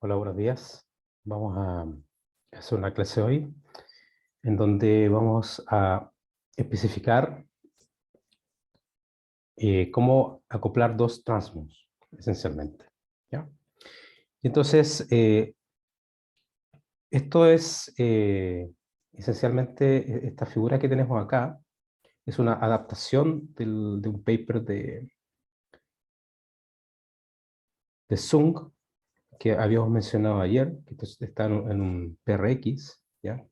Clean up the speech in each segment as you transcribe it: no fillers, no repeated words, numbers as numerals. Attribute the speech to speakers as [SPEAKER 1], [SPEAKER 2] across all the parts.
[SPEAKER 1] Hola, buenos días. Vamos a hacer una clase hoy en donde vamos a especificar cómo acoplar dos transmons, esencialmente. ¿Ya? Y entonces, esto es esencialmente, esta figura que tenemos acá es una adaptación de un paper de Sung que habíamos mencionado ayer, que está en un PRX, ¿ya?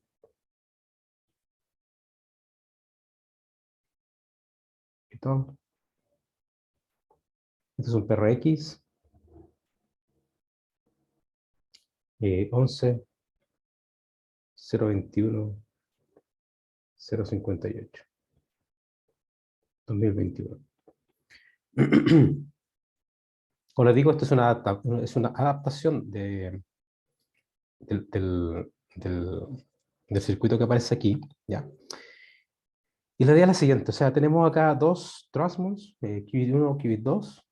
[SPEAKER 1] Esto es un PRX 11 021 058 2021. Como les digo, esto es una adaptación del, del- del- del circuito que aparece aquí, ¿ya? Y la idea es la siguiente, o sea, tenemos acá dos transmons, qubit 1, qubit 2,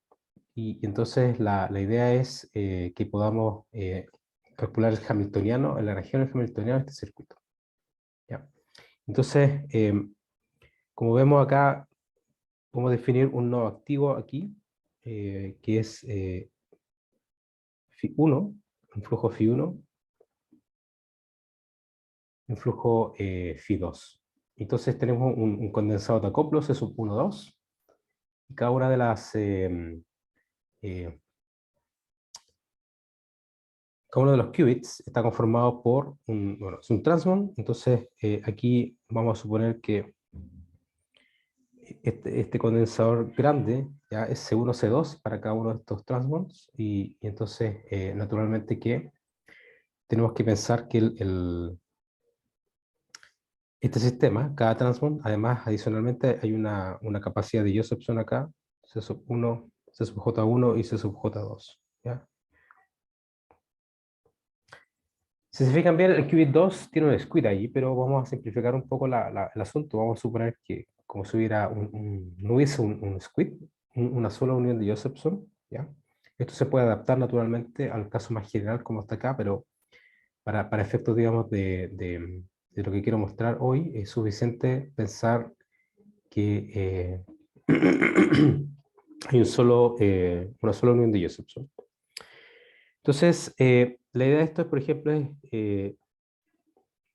[SPEAKER 1] y entonces la idea es que podamos calcular el hamiltoniano, la región del hamiltoniano de este circuito, ¿ya? Entonces, como vemos acá, podemos definir un nodo activo aquí, que es Φ1, un flujo Φ1, un flujo Φ2. Entonces tenemos un condensado de acoplos, es un 1, 2, y cada una de eh, cada uno de los qubits está conformado por bueno, es un transmon. Entonces aquí vamos a suponer que este condensador grande ya es C1, C2 para cada uno de estos transmons, y entonces naturalmente que tenemos que pensar que este sistema, cada transmon, además, adicionalmente, hay una capacidad de Josephson acá, C sub 1, C sub J1 y C sub J2. ¿Ya? Si se fijan bien, el qubit 2 tiene un squid ahí, pero vamos a simplificar un poco el asunto. Vamos a suponer que como si hubiera no hubiese un squid, una sola unión de Josephson. ¿Ya? Esto se puede adaptar naturalmente al caso más general como está acá, pero para efectos, digamos, de lo que quiero mostrar hoy, es suficiente pensar que hay una sola unión de Josephson. Entonces, la idea de esto es, por ejemplo,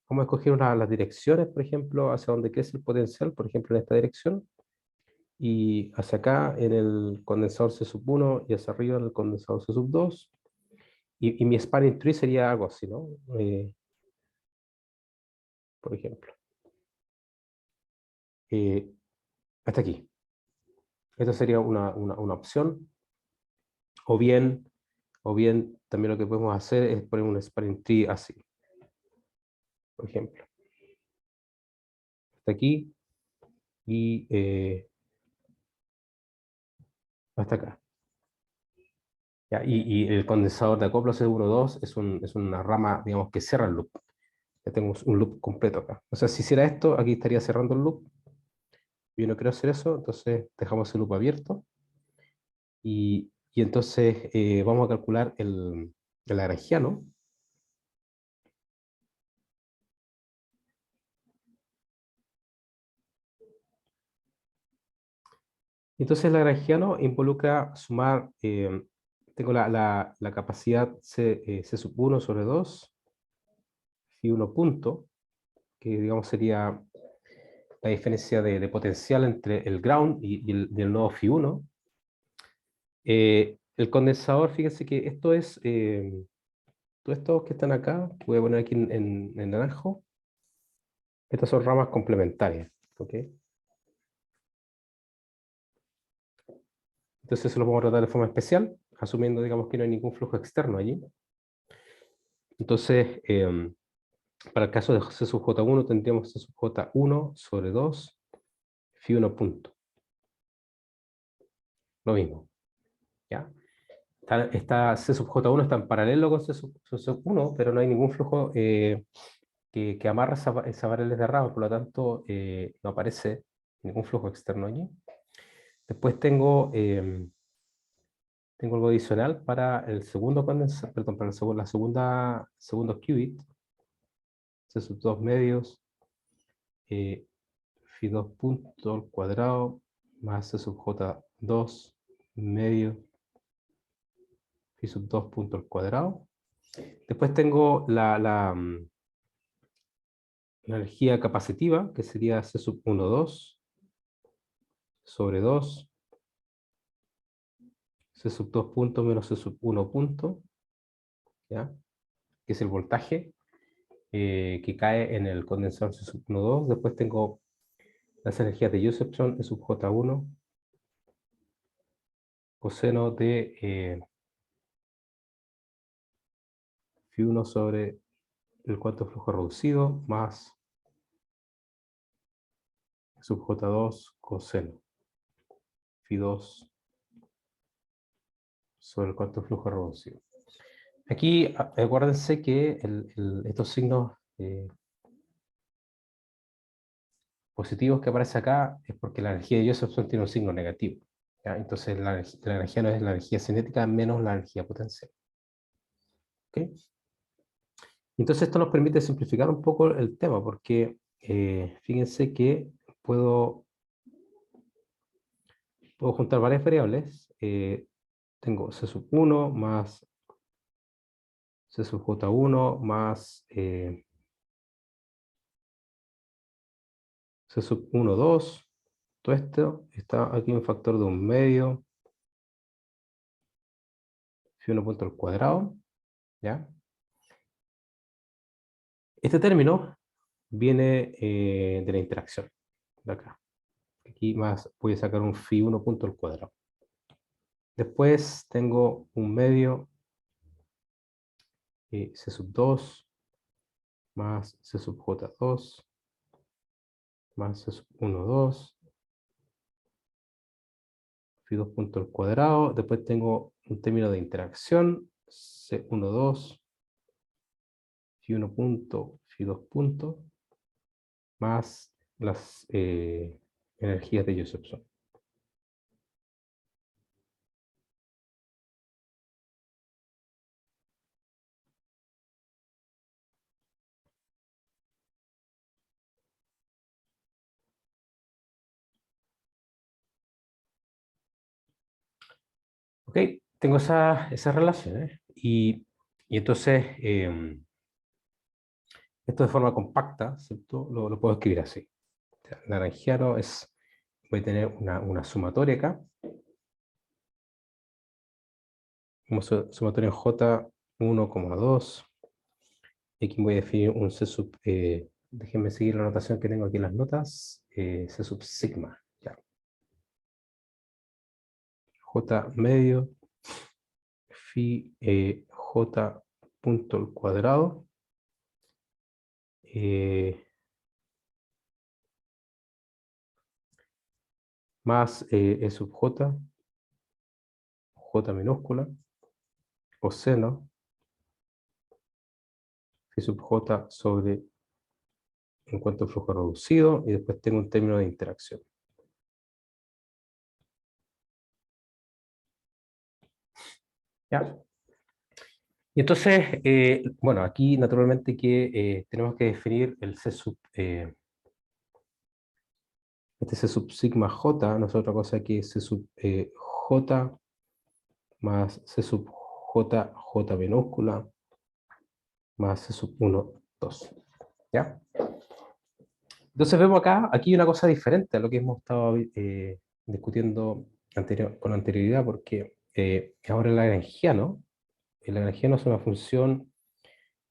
[SPEAKER 1] vamos a escoger las direcciones, por ejemplo, hacia donde crece el potencial, por ejemplo, en esta dirección, y hacia acá en el condensador C sub 1 y hacia arriba en el condensador C sub 2, y mi spanning tree sería algo así, ¿no? Por ejemplo, eh, hasta aquí. Esta sería una opción, o bien, también lo que podemos hacer es poner un spanning tree así, por ejemplo, hasta aquí y hasta acá. ¿Ya? Y el condensador de acoplo C12 es una rama, digamos, que cierra el loop. Ya tengo un loop completo acá. O sea, si hiciera esto, aquí estaría cerrando el loop. Yo no quiero hacer eso, entonces dejamos el loop abierto. Y entonces vamos a calcular el lagrangiano. Entonces el lagrangiano involucra sumar, tengo la capacidad C sub 1 sobre 2, phi 1 punto, que digamos sería la diferencia de potencial entre el ground y el nodo Φ1. El condensador, fíjense que esto es, todos estos que están acá, que voy a poner aquí en naranjo, estas son ramas complementarias. ¿Ok? Entonces eso lo vamos a tratar de forma especial, asumiendo, digamos, que no hay ningún flujo externo allí. Entonces, para el caso de C sub J1 tendríamos C sub J1 sobre 2, Φ1 punto. Lo mismo, ¿ya? C sub J1 está en paralelo con C sub 1, pero no hay ningún flujo que amarra esa variable de rama, por lo tanto no aparece ningún flujo externo allí. Después tengo tengo algo adicional para el segundo condensador, perdón, para segundo qubit, C sub 2 medios, phi 2 punto al cuadrado, más C sub J 2 medio, phi sub 2 punto al cuadrado. Después tengo la energía capacitiva, que sería C sub 1, 2, sobre 2, C sub 2 punto menos C sub 1 punto, ¿ya? Que es el voltaje que cae en el condensador C sub 1, 2. Después tengo las energías de Josephson, E sub J1, coseno de phi 1 sobre el cuarto flujo reducido, más E sub J2 coseno phi 2 sobre el cuarto flujo reducido. Aquí acuérdense que estos signos positivos que aparecen acá es porque la energía de Josephson tiene un signo negativo, ¿ya? Entonces la energía no es la energía cinética menos la energía potencial. ¿Okay? Entonces esto nos permite simplificar un poco el tema, porque fíjense que puedo juntar varias variables. Tengo C sub 1 más C sub J1 más C sub 1, 2. Todo esto está aquí un factor de un medio, phi 1 punto al cuadrado, ¿ya? Este término viene de la interacción, de acá. Aquí más voy a sacar un phi 1 punto al cuadrado. Después tengo un medio C sub 2 más C sub J2 más C sub 1, 2, phi 2 punto al cuadrado. Después tengo un término de interacción, C1, 2, phi 1 punto, phi 2 punto, más las energías de Josephson. Ok, tengo esas relaciones y entonces esto de forma compacta, ¿cierto? Lo puedo escribir así. O sea, Naranjiano es, voy a tener una sumatoria acá, como sumatoria en J1,2. Y aquí voy a definir un C sub, déjenme seguir la notación que tengo aquí en las notas, C sub sigma, ya. J medio, phi J punto al cuadrado, más E sub J, J minúscula, coseno, phi sub J sobre en cuanto a flujo reducido, y después tengo un término de interacción. ¿Ya? Y entonces, bueno, aquí naturalmente que tenemos que definir el C sub, este C sub sigma J, no es otra cosa que C sub J más C sub J, J minúscula, más C sub 1, 2. ¿Ya? Entonces vemos acá, aquí una cosa diferente a lo que hemos estado discutiendo con anterioridad, porque ahora el lagrangiano es una función,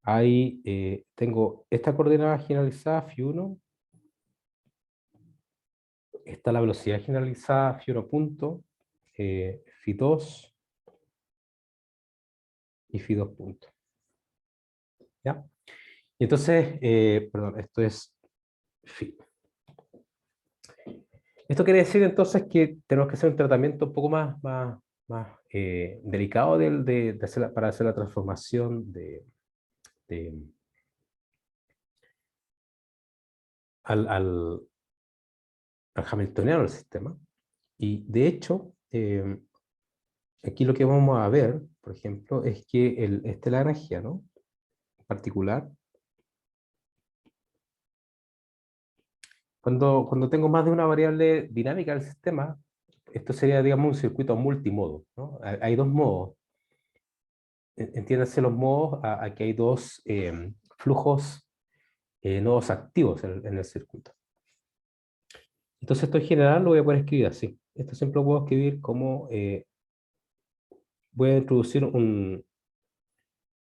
[SPEAKER 1] ahí tengo esta coordenada generalizada, phi1, está la velocidad generalizada, phi1 punto, phi2 y phi2 punto. ¿Ya? Y entonces, perdón, esto es phi. Esto quiere decir entonces que tenemos que hacer un tratamiento un poco más delicado para hacer la transformación de- al hamiltoniano del sistema. Y de hecho, aquí lo que vamos a ver, por ejemplo, es que este lagrangiano en particular, cuando tengo más de una variable dinámica del sistema, esto sería, digamos, un circuito multimodo, ¿no? Hay dos modos. Entiéndanse los modos a que hay dos flujos, nodos activos en el circuito. Entonces esto en general lo voy a poder escribir así. Esto siempre lo puedo escribir como, voy a introducir un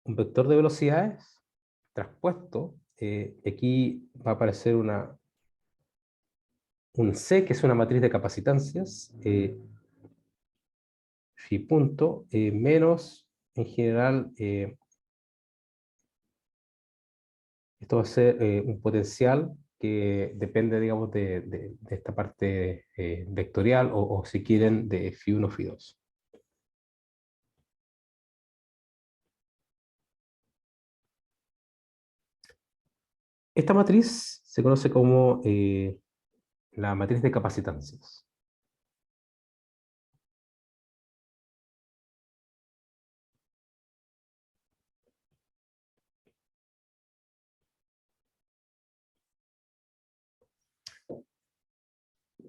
[SPEAKER 1] vector de velocidades traspuesto. Aquí va a aparecer un C, que es una matriz de capacitancias, phi punto, menos, en general, esto va a ser un potencial que depende, digamos, de esta parte vectorial, o si quieren, de phi 1, phi 2. Esta matriz se conoce como la matriz de capacitancias.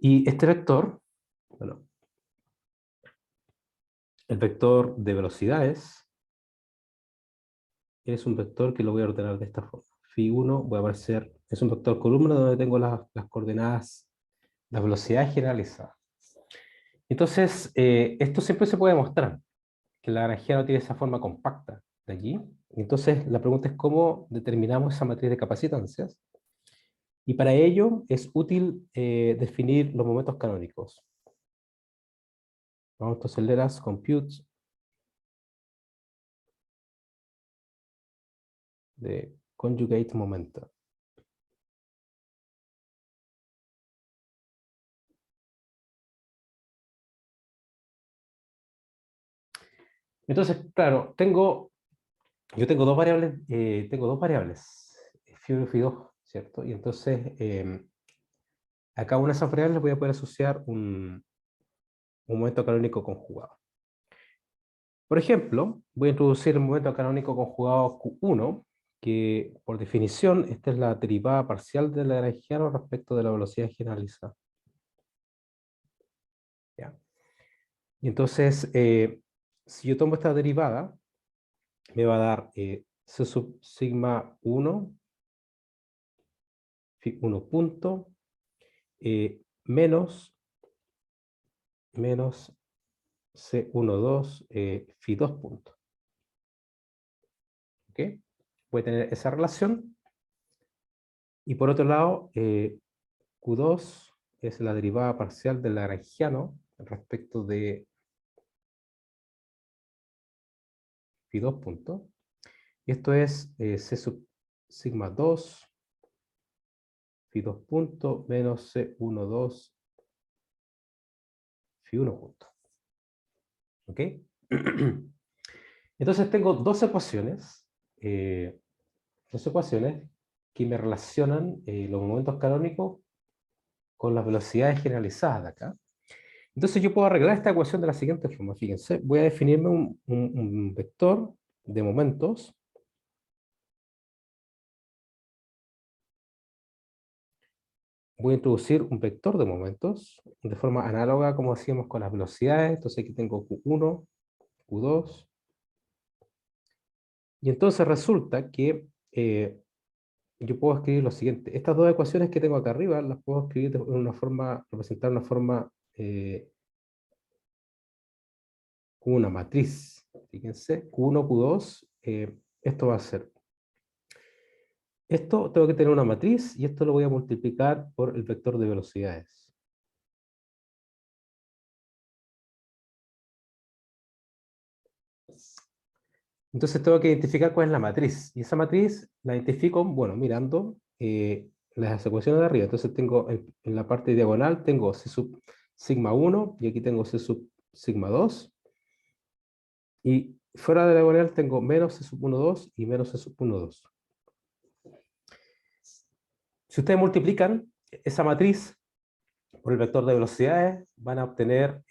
[SPEAKER 1] Y este vector, bueno, el vector de velocidades, es un vector que lo voy a ordenar de esta forma. Phi 1 voy a aparecer, es un vector columna donde tengo las coordenadas, las velocidades generalizadas. Entonces, esto siempre se puede mostrar, que la Lagrangiano tiene esa forma compacta de allí. Entonces, la pregunta es cómo determinamos esa matriz de capacitancias. Y para ello es útil definir los momentos canónicos. Vamos entonces, let us compute the conjugate momenta. Entonces, claro, yo tengo dos variables, phi 1 y phi 2, ¿cierto? Y entonces, a cada una de esas variables voy a poder asociar un momento canónico conjugado. Por ejemplo, voy a introducir el momento canónico conjugado Q1, que por definición esta es la derivada parcial del lagrangiano respecto de la velocidad generalizada. ¿Ya? Y entonces, si yo tomo esta derivada, me va a dar C sub sigma 1, phi 1 punto, menos C12 phi 2 punto. ¿Ok? Voy a tener esa relación. Y por otro lado, Q2 es la derivada parcial del lagrangiano respecto de phi 2 punto. Y esto es C sub sigma 2 phi 2 punto menos C12 phi 1 punto. ¿Ok? Entonces tengo eh, dos ecuaciones que me relacionan los momentos canónicos con las velocidades generalizadas de acá. Entonces yo puedo arreglar esta ecuación de la siguiente forma. Fíjense, voy a definirme un vector de momentos. Voy a introducir un vector de momentos de forma análoga como hacíamos con las velocidades. Entonces aquí tengo Q1, Q2. Y entonces resulta que yo puedo escribir lo siguiente. Estas dos ecuaciones que tengo acá arriba las puedo escribir de una forma, representar una forma como una matriz. Fíjense, Q1, Q2, esto va a ser. Esto tengo que tener una matriz y esto lo voy a multiplicar por el vector de velocidades. Entonces tengo que identificar cuál es la matriz. Y esa matriz la identifico, bueno, mirando las ecuaciones de arriba. Entonces tengo en la parte diagonal tengo C sub sigma 1 y aquí tengo C sub sigma 2. Y fuera de la diagonal tengo menos C sub 1, 2 y menos C sub 1, 2. Si ustedes multiplican esa matriz por el vector de velocidades, van a obtener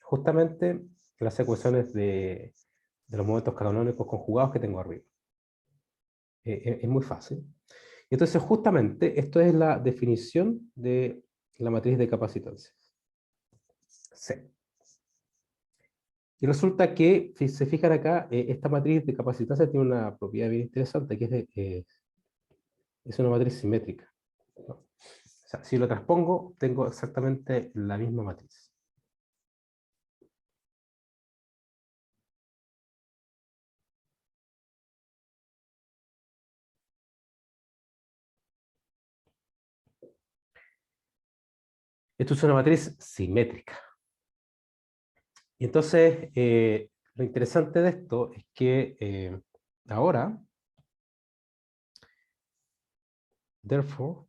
[SPEAKER 1] justamente las ecuaciones de los momentos canónicos conjugados que tengo arriba. Es muy fácil. Entonces, justamente, esto es la definición de la matriz de capacitancias. C. Y resulta que, si se fijan acá, esta matriz de capacitancia tiene una propiedad bien interesante, que es una matriz simétrica, ¿no? O sea, si lo transpongo, tengo exactamente la misma matriz. Esto es una matriz simétrica. Y entonces, lo interesante de esto es que ahora, therefore,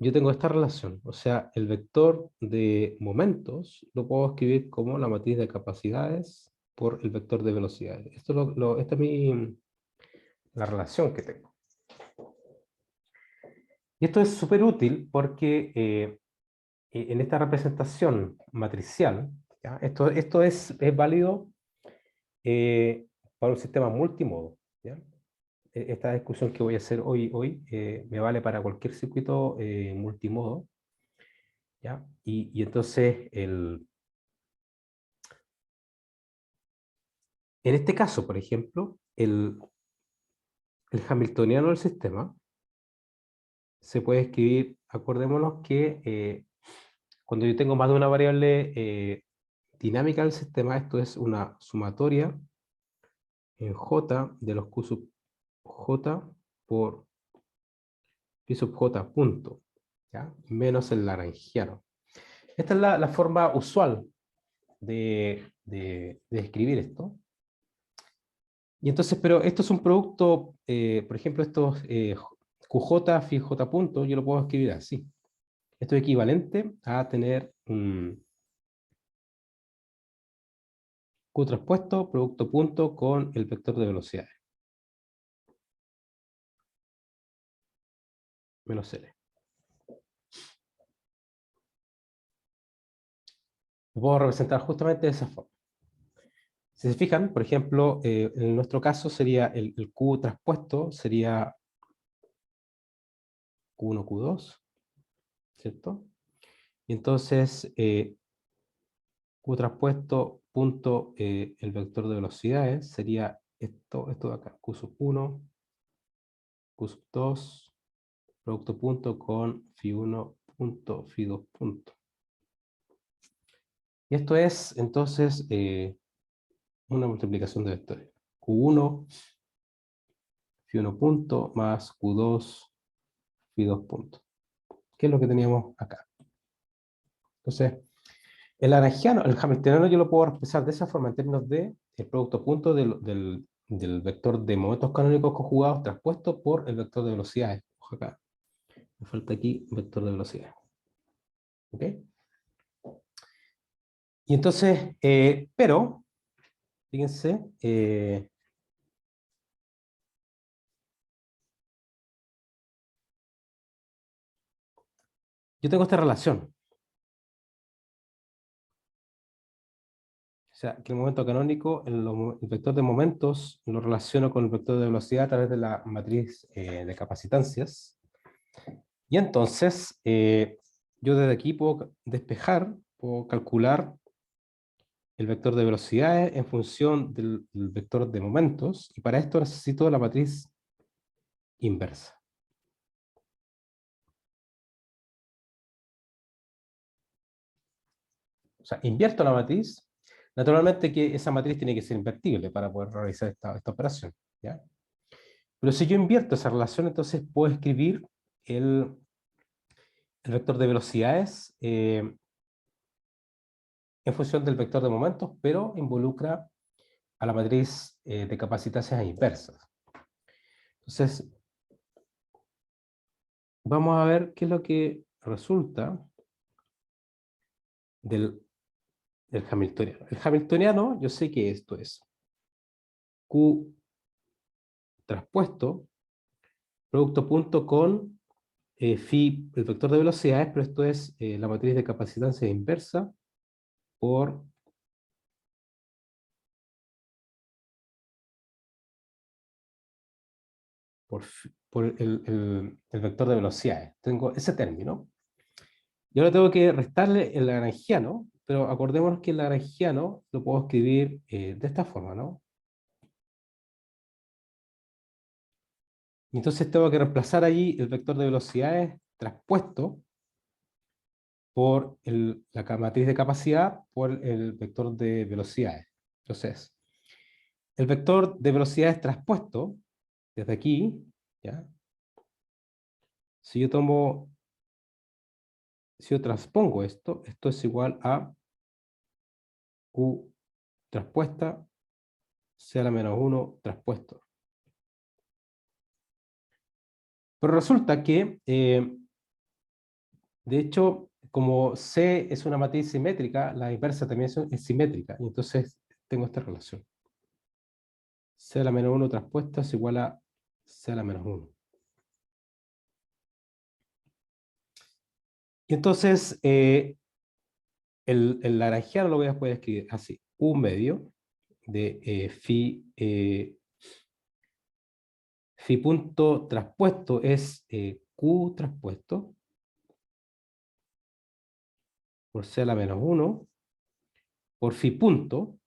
[SPEAKER 1] yo tengo esta relación. O sea, el vector de momentos lo puedo escribir como la matriz de capacidades por el vector de velocidades. Esta es la relación que tengo. Y esto es súper útil porque en esta representación matricial, ¿ya? Esto es válido para un sistema multimodo, ¿ya? Esta discusión que voy a hacer hoy me vale para cualquier circuito multimodo, ¿ya? Y entonces, en este caso, por ejemplo, el hamiltoniano del sistema se puede escribir, acordémonos que cuando yo tengo más de una variable dinámica del sistema, esto es una sumatoria en J de los Q sub J por Pi sub J punto, ¿ya? Menos el laranjiano. Esta es la forma usual de escribir esto. Y entonces, pero esto es un producto, por ejemplo, estos QJ, phi J punto, yo lo puedo escribir así. Esto es equivalente a tener un Q traspuesto, producto punto con el vector de velocidades. Menos L. Lo puedo representar justamente de esa forma. Si se fijan, por ejemplo, en nuestro caso sería el Q traspuesto, sería Q1, Q2, ¿cierto? Y entonces, Q traspuesto punto el vector de velocidades sería esto de acá, Q sub 1, Q sub 2, producto punto con phi 1 punto, phi 2 punto. Y esto es entonces una multiplicación de vectores. Q1, phi 1 punto, más Q2, phi 2 punto. ¿Qué es lo que teníamos acá? Entonces, el lagrangiano, el hamiltoniano yo lo puedo expresar de esa forma en términos de el producto punto del vector de momentos canónicos conjugados traspuesto por el vector de velocidades. Ojo acá, me falta aquí vector de velocidades. ¿Ok? Y entonces, pero, fíjense, yo tengo esta relación. O sea, que el momento canónico, el vector de momentos, lo relaciono con el vector de velocidad a través de la matriz de capacitancias. Y entonces, yo desde aquí puedo despejar, puedo calcular el vector de velocidades en función del vector de momentos, y para esto necesito la matriz inversa. O sea, invierto la matriz. Naturalmente que esa matriz tiene que ser invertible para poder realizar esta operación, ¿ya? Pero si yo invierto esa relación, entonces puedo escribir el vector de velocidades en función del vector de momentos, pero involucra a la matriz de capacitancias inversas. Entonces, vamos a ver qué es lo que resulta del hamiltoniano. El hamiltoniano, yo sé que esto es Q traspuesto, producto punto con phi, el vector de velocidades, pero esto es la matriz de capacitancia inversa por por el vector de velocidades. Tengo ese término. Y ahora tengo que restarle el lagrangiano, pero acordémonos que el lagrangiano lo puedo escribir de esta forma, ¿no? Y entonces tengo que reemplazar allí el vector de velocidades traspuesto por la matriz de capacidad por el vector de velocidades. Entonces, el vector de velocidades traspuesto desde aquí, ¿ya? Si yo tomo, si yo transpongo esto, esto es igual a Q traspuesta C a la menos 1 traspuesto. Pero resulta que, de hecho, como C es una matriz simétrica, la inversa también es simétrica. Y entonces tengo esta relación. C a la menos 1 traspuesta es igual a C a la menos 1. Y entonces, el lagrangiano lo voy a poder escribir así. U medio de phi punto traspuesto es Q traspuesto por C a la menos 1 por phi punto,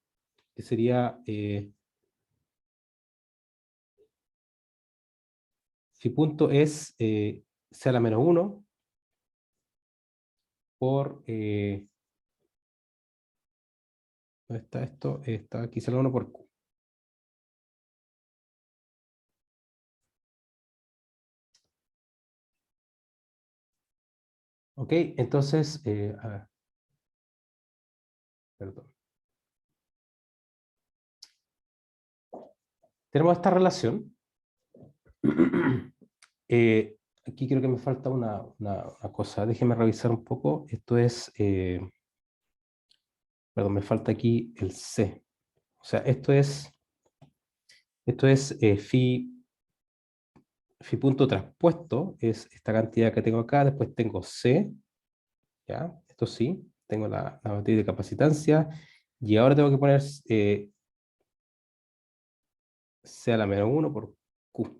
[SPEAKER 1] que sería phi punto es C a la menos 1 por ¿dónde está esto? Está aquí C a la 1 por Q. Ok, entonces, a ver, perdón. Tenemos esta relación. Aquí creo que me falta una cosa. Déjeme revisar un poco. Esto es, perdón, me falta aquí el C. O sea, esto es phi punto traspuesto, es esta cantidad que tengo acá. Después tengo C, ¿ya? Esto sí, tengo la matriz de capacitancia. Y ahora tengo que poner C a la menos 1 por Q.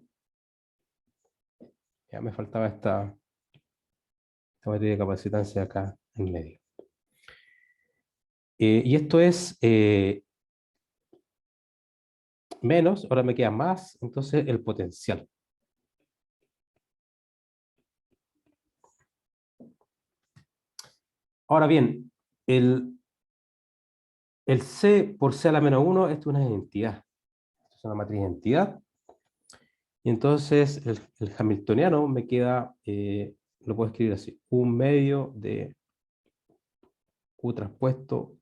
[SPEAKER 1] Ya me faltaba esta matriz de capacitancia acá en medio. Y esto es menos, ahora me queda más, entonces el potencial. Ahora bien, el C por C a la menos 1, esto es una identidad. Esto es una matriz de identidad. Y entonces el hamiltoniano me queda, lo puedo escribir así, un medio de Q traspuesto,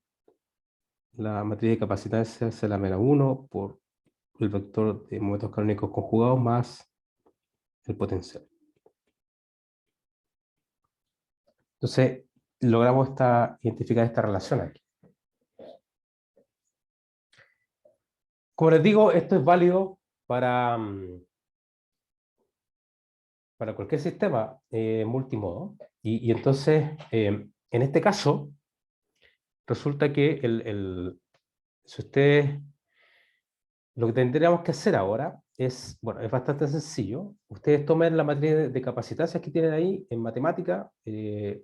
[SPEAKER 1] la matriz de capacitancia C a la menos 1 por el vector de momentos canónicos conjugados más el potencial. Entonces, logramos identificar esta relación aquí. Como les digo, esto es válido para cualquier sistema multimodo. Y entonces, en este caso, resulta que si ustedes, lo que tendríamos que hacer ahora es, bueno, es bastante sencillo. Ustedes tomen la matriz de capacitancias que tienen ahí en matemática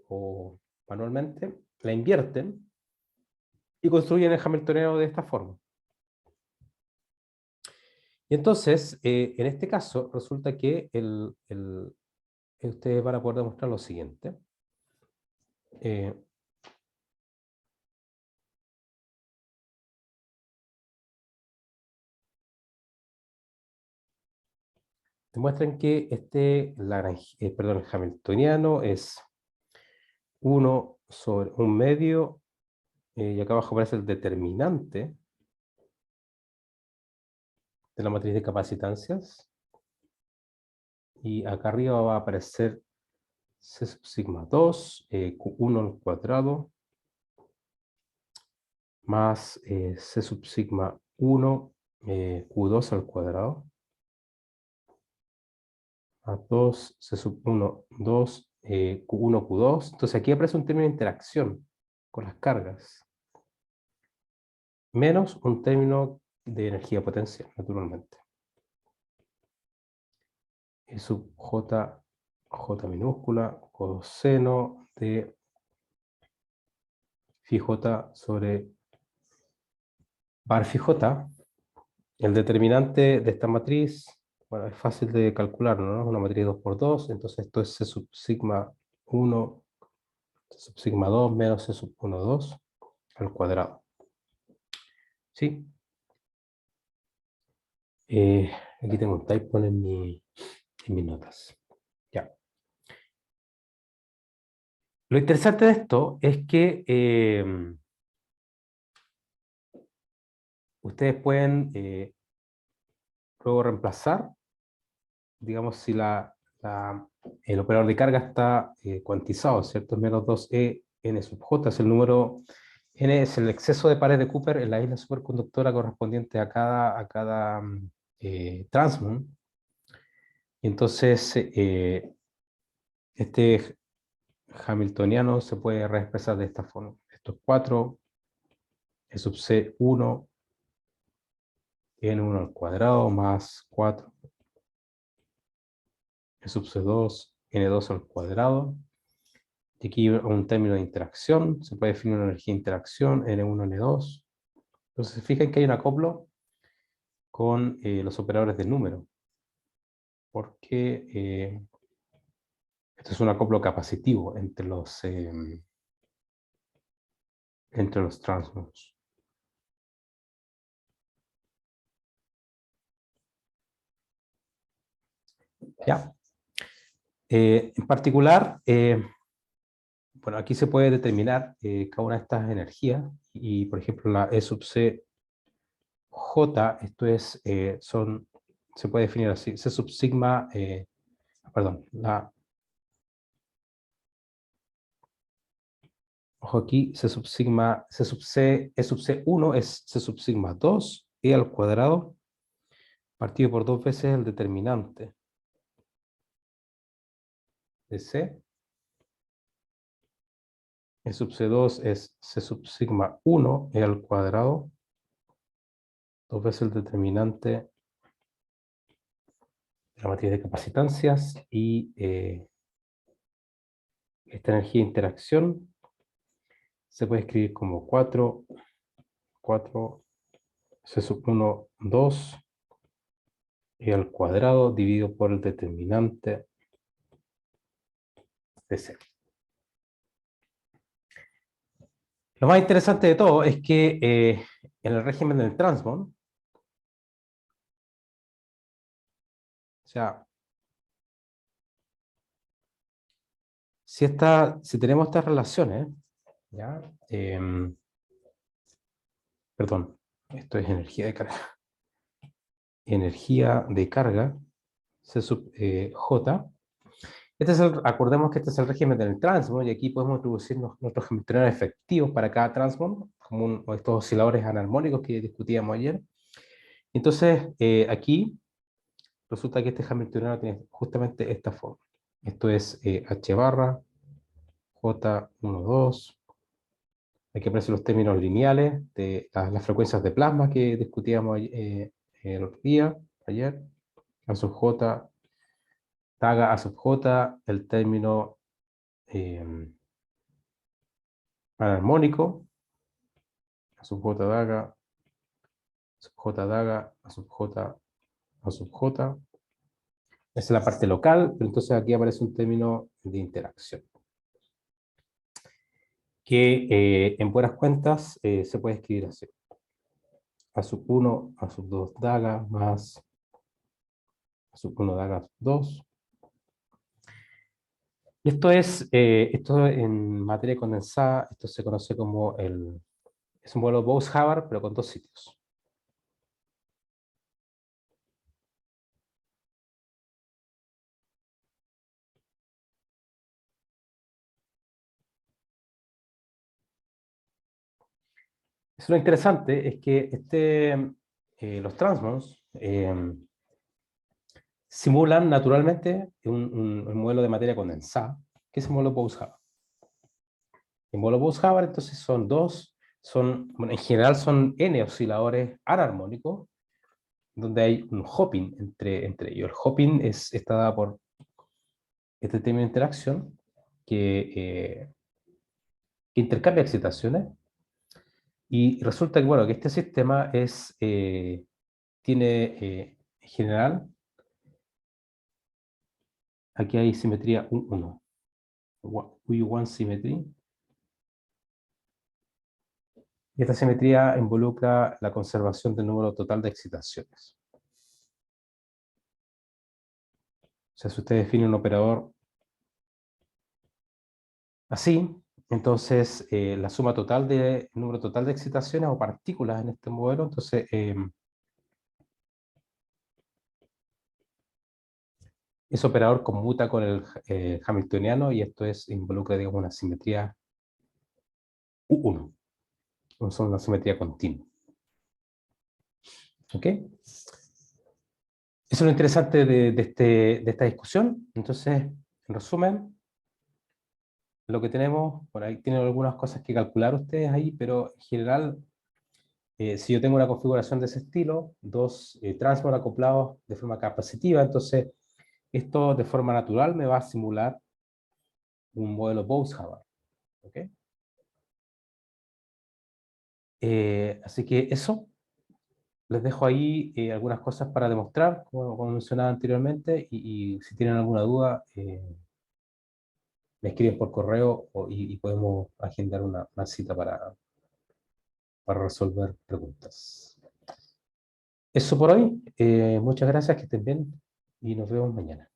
[SPEAKER 1] o manualmente, la invierten y construyen el hamiltoniano de esta forma. Y entonces, en este caso, resulta que ustedes van a poder demostrar lo siguiente. Demuestran que el hamiltoniano es 1 sobre 1 medio, y acá abajo aparece el determinante de la matriz de capacitancias, y acá arriba va a aparecer C sub sigma 2, Q1 al cuadrado, más C sub sigma 1, Q2 al cuadrado, más 2, C sub 1, 2, Q1, Q2. Entonces aquí aparece un término de interacción con las cargas, menos un término de energía potencial, naturalmente. E sub J, J minúscula, coseno de phi J sobre bar phi J. El determinante de esta matriz, bueno, es fácil de calcular, ¿no? Es una matriz 2 por 2, entonces esto es C sub sigma 1, C sub sigma 2 menos C sub 1, 2 al cuadrado. ¿Sí? Aquí tengo un typo en mis notas. Ya. Lo interesante de esto es que ustedes pueden luego reemplazar, digamos, si el operador de carga está cuantizado, ¿cierto? Es menos 2e n sub j, es el número, n es el exceso de pares de Cooper en la isla superconductora correspondiente a cada transmon. Y entonces, este hamiltoniano se puede reexpresar de esta forma. Esto es 4, e sub c 1, n1 al cuadrado más 4, e sub c 2, n2 al cuadrado. Y aquí un término de interacción, se puede definir una energía de interacción, N1, N2. Entonces se fijan que hay un acoplo con los operadores de número, porque esto es un acoplo capacitivo entre los transmons. ¿Ya? En particular, bueno, aquí se puede determinar cada una de estas energías, y por ejemplo la E sub C J, esto es, se puede definir así, C sub sigma, perdón, ojo aquí, C sub sigma, C sub C, E sub C1 es C sub sigma 2, E al cuadrado, partido por 2 veces el determinante de C. E sub C2 es C sub sigma 1, E al cuadrado, 2 veces el determinante de la matriz de capacitancias, y esta energía de interacción se puede escribir como 4, C sub 1, 2, E al cuadrado dividido por el determinante de C. Lo más interesante de todo es que en el régimen del transmon, o sea, si tenemos estas relaciones, ¿ya? Perdón, esto es energía de carga. Energía de carga, C sub J. Acordemos que este es el régimen del transmon, y aquí podemos introducir nuestros hamiltonianos efectivos para cada transmon, como estos osciladores anarmónicos que discutíamos ayer. Entonces, aquí resulta que este hamiltoniano tiene justamente esta forma. Esto es H barra, J12. Aquí aparecen los términos lineales de las frecuencias de plasma que discutíamos el otro día, ayer. A sub J, taga a sub J, el término anarmónico, a sub J daga, sub J daga, a sub J, a sub J. Esa es la parte local, pero entonces aquí aparece un término de interacción, que en buenas cuentas se puede escribir así. A sub 1, a sub 2 daga, más a sub 1 daga, a sub 2. Y esto en materia condensada, esto se conoce como es un vuelo Bose-Hubbard, pero con dos sitios. Eso lo interesante es que los transmons simulan naturalmente un modelo de materia condensada, que es el modelo Bose-Hubbard. El modelo Bose-Hubbard, entonces, son bueno, en general son n osciladores anarmónicos, donde hay un hopping entre ellos. El hopping está dado por este término de interacción que intercambia excitaciones, y resulta que, bueno, que este sistema tiene, en general, aquí hay simetría 1, U1 symmetry. Y esta simetría involucra la conservación del número total de excitaciones. O sea, si usted define un operador así, entonces la suma total el número total de excitaciones o partículas en este modelo, entonces ese operador conmuta con el hamiltoniano, y esto involucra, digamos, una simetría U1. Son una simetría continua. ¿Ok? Eso es lo interesante de esta discusión. Entonces, en resumen, lo que tenemos, por ahí tienen algunas cosas que calcular ustedes ahí, pero en general, si yo tengo una configuración de ese estilo, dos transmos acoplados de forma capacitiva, entonces esto de forma natural me va a simular un modelo Bose-Hubbard. ¿Ok? Así que eso, les dejo ahí algunas cosas para demostrar, como mencionaba anteriormente, y si tienen alguna duda, me escriben por correo y podemos agendar una cita para resolver preguntas. Eso por hoy. Muchas gracias, que estén bien y nos vemos mañana.